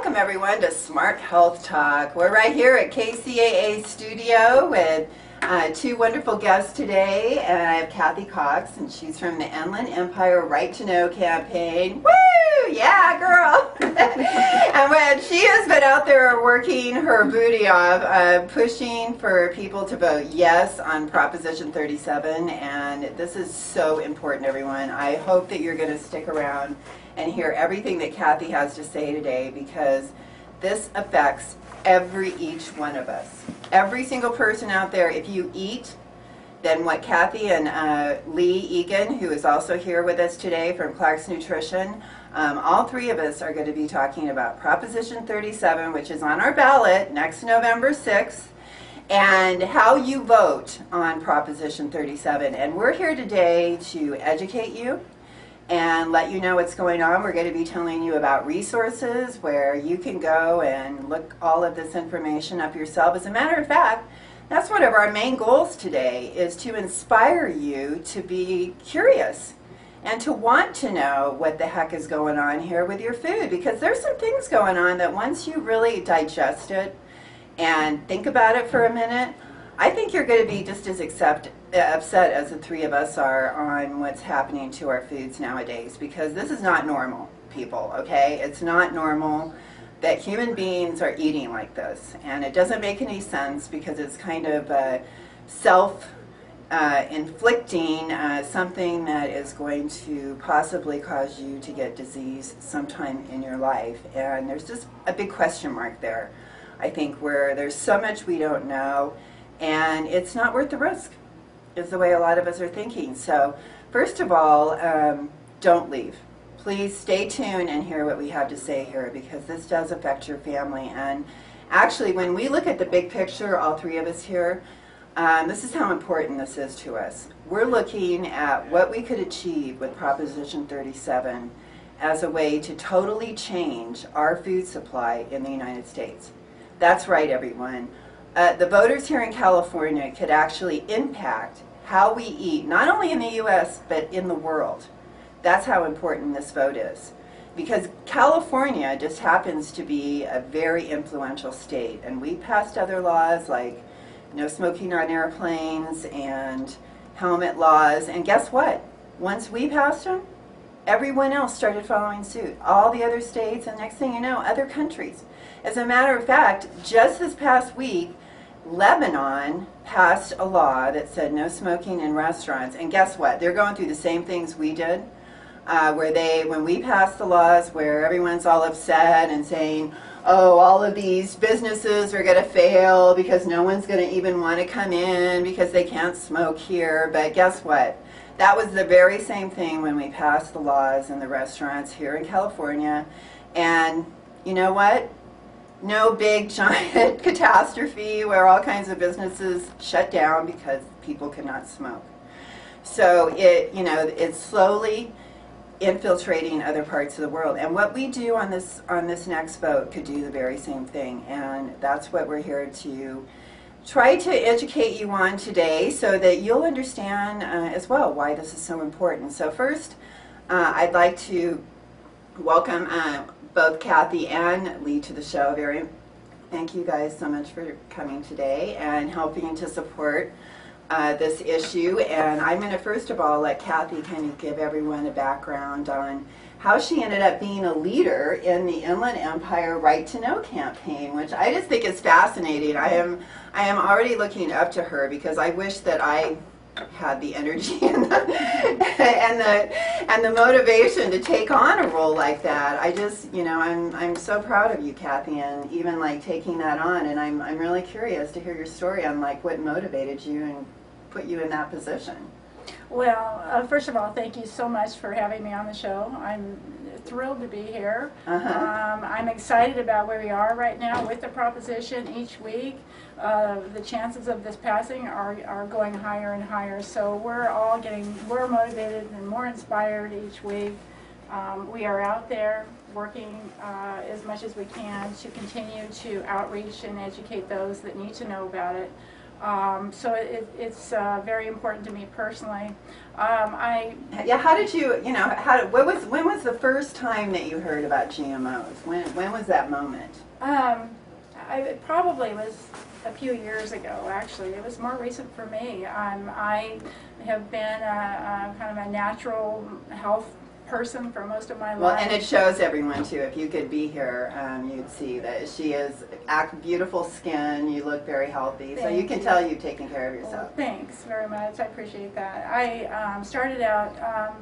Welcome everyone to Smart Health Talk. We're right here at KCAA Studio with two wonderful guests today. And I have Kathy Cox, and she's from the Inland Empire Right to Know campaign. Woo! Yeah, girl! And when she has been out there working her booty off, pushing for people to vote yes on Proposition 37. And this is so important, everyone. I hope that you're going to stick around and hear everything that Kathy has to say today, because this affects each one of us. Every single person out there. If you eat, then what Kathy and Lee Egan, who is also here with us today from Clark's Nutrition, all three of us are going to be talking about Proposition 37, which is on our ballot next November 6th, and how you vote on Proposition 37. And we're here today to educate you and let you know what's going on. We're going to be telling you about resources where you can go and look all of this information up yourself. As a matter of fact, that's one of our main goals today, is to inspire you to be curious and to want to know what the heck is going on here with your food, because there's some things going on that once you really digest it and think about it for a minute, I think you're going to be just as upset as the three of us are on what's happening to our foods nowadays, because this is not normal, people, okay? It's not normal that human beings are eating like this, and it doesn't make any sense, because it's kind of self-inflicting something that is going to possibly cause you to get disease sometime in your life. And there's just a big question mark there, I think, where there's so much we don't know, and it's not worth the risk, is the way a lot of us are thinking. So first of all, don't leave. Please stay tuned and hear what we have to say here, because this does affect your family. And actually, when we look at the big picture, all three of us here, this is how important this is to us. We're looking at what we could achieve with Proposition 37 as a way to totally change our food supply in the United States. That's right, everyone. The voters here in California could actually impact how we eat, not only in the U.S., but in the world. That's how important this vote is. Because California just happens to be a very influential state, and we passed other laws like no smoking on airplanes and helmet laws, and guess what? Once we passed them, everyone else started following suit. All the other states, and next thing you know, other countries. As a matter of fact, just this past week, Lebanon passed a law that said no smoking in restaurants, and guess what? They're going through the same things we did, when we passed the laws where everyone's all upset and saying, oh, all of these businesses are going to fail because no one's going to even want to come in because they can't smoke here. But guess what? That was the very same thing when we passed the laws in the restaurants here in California. And you know what? No big giant catastrophe where all kinds of businesses shut down because people could not smoke. So it's slowly infiltrating other parts of the world. And what we do on this next vote could do the very same thing. And that's what we're here to try to educate you on today, so that you'll understand as well why this is so important. So first, I'd like to welcome both Kathy and Lee to the show. Thank you guys so much for coming today and helping to support this issue. And I'm going to first of all let Kathy kind of give everyone a background on how she ended up being a leader in the Inland Empire Right to Know campaign, which I just think is fascinating. I am already looking up to her, because I wish that I had the energy and the motivation to take on a role like that. I just, I'm so proud of you, Kathy, and even like taking that on. And I'm really curious to hear your story on like what motivated you and put you in that position. Well, first of all, thank you so much for having me on the show. I'm thrilled to be here. I'm excited about where we are right now with the proposition each week. The chances of this passing are going higher and higher. So we're all getting more motivated and more inspired each week. We are out there working as much as we can to continue to outreach and educate those that need to know about it. So it's very important to me personally. Yeah, how did you, when was the first time that you heard about GMOs? When was that moment? It probably was a few years ago, actually. It was more recent for me. I have been kind of a natural health person for most of my life. Well, and it shows everyone too. If you could be here, you'd see that she is beautiful skin. You look very healthy, so you can tell you've taken care of yourself. Well, thanks very much. I appreciate that. I started out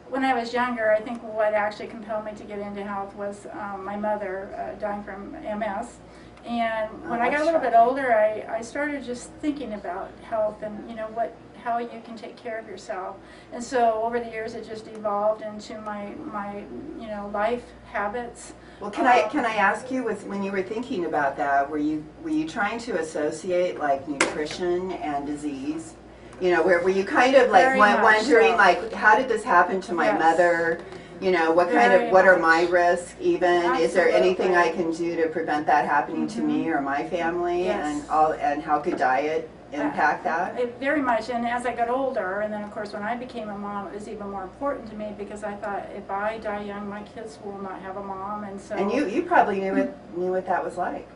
when I was younger. I think what actually compelled me to get into health was my mother dying from MS. And when I got a little bit older, I started just thinking about health and how you can take care of yourself. And so over the years, it just evolved into my life habits. Well, can I ask you, when you were thinking about that, were you trying to associate like nutrition and disease? Were you kind of like wondering like, how did this happen to my mother? What are my risks even? Absolutely. Is there anything I can do to prevent that happening to me or my family? Yes. And how could diet impact that? Very much, and as I got older, and then of course when I became a mom, it was even more important to me because I thought if I die young, my kids will not have a mom, and so. And you probably knew what that was like.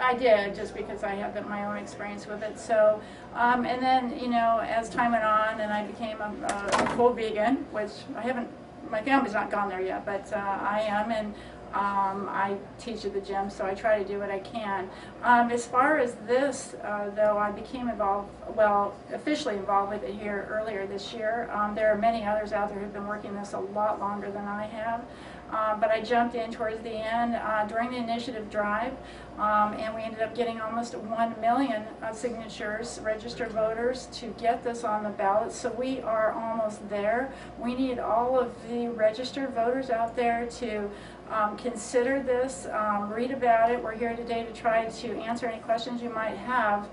I did, just because I had my own experience with it. So, and then as time went on, and I became a full vegan, which I haven't. My family's not gone there yet, but I am, and I teach at the gym, so I try to do what I can. As far as this, though, I became officially involved with it here earlier this year. There are many others out there who've been working this a lot longer than I have. But I jumped in towards the end during the initiative drive, and we ended up getting almost 1 million signatures, registered voters, to get this on the ballot. So we are almost there. We need all of the registered voters out there to consider this, read about it. We're here today to try to answer any questions you might have.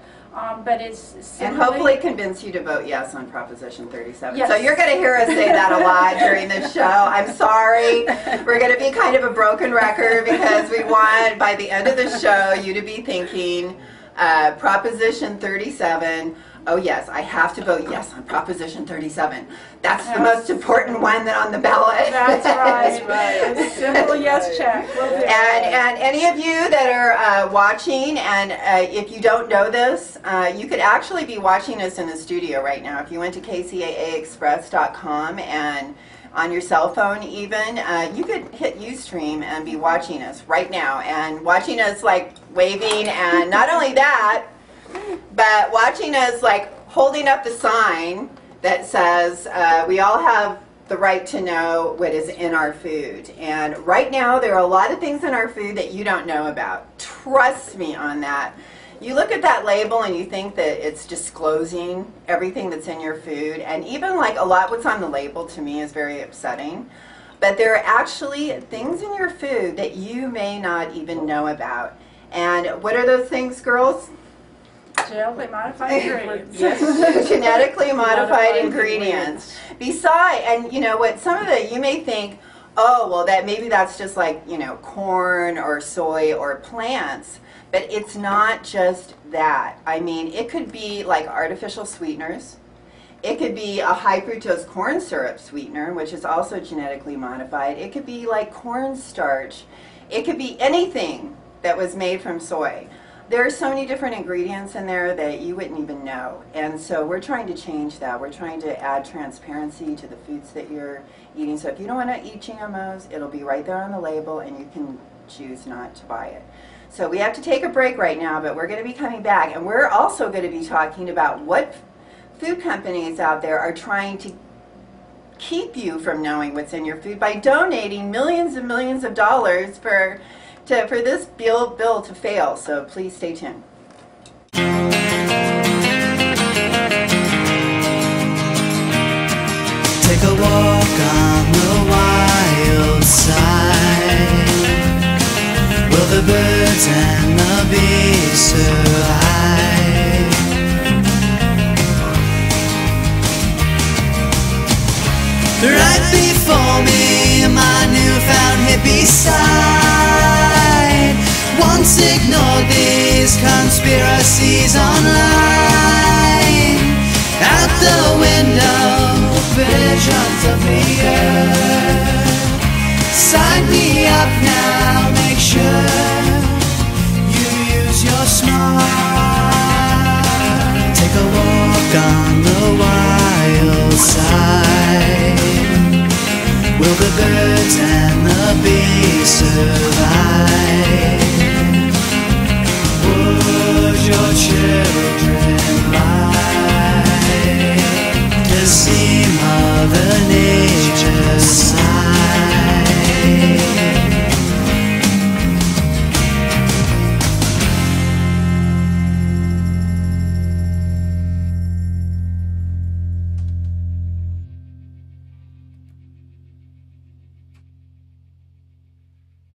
But it's simply, and hopefully convince you to vote yes on Proposition 37. Yes. So you're going to hear us say that a lot during this show. I'm sorry. We're going to be kind of a broken record because we want, by the end of the show, you to be thinking Proposition 37. Oh yes, I have to vote yes on Proposition 37. That's the most important one on the ballot. That's right. Right. A simple yes check. We'll do and any of you that are watching, and if you don't know this, you could actually be watching us in the studio right now. If you went to kcaaexpress.com and on your cell phone even, you could hit Ustream and be watching us right now, and watching us like waving, and not only that, but watching us like holding up the sign that says we all have the right to know what is in our food. And right now there are a lot of things in our food that you don't know about. Trust me on that. You look at that label and you think that it's disclosing everything that's in your food, and even like a lot what's on the label to me is very upsetting. But there are actually things in your food that you may not even know about. And what are those things, girls? Genetically modified ingredients. Yes, genetically modified ingredients. Besides, and you know what, some of the, you may think, oh, well, that maybe that's just like, corn or soy or plants. But it's not just that. I mean, it could be like artificial sweeteners. It could be a high fructose corn syrup sweetener, which is also genetically modified. It could be like cornstarch. It could be anything that was made from soy. There are so many different ingredients in there that you wouldn't even know. And so we're trying to change that. We're trying to add transparency to the foods that you're eating. So if you don't want to eat GMOs, it'll be right there on the label, and you can choose not to buy it. So we have to take a break right now, but we're going to be coming back. And we're also going to be talking about what food companies out there are trying to keep you from knowing what's in your food by donating millions and millions of dollars for this bill to fail. So please stay tuned. Take a walk on the wild side, where the birds and the bees survive. Right before me, my newfound hippie side once ignored these conspiracies online. visions of the earth. Sign me up now, make sure you use your smart. Take a walk on the wild side. Will the birds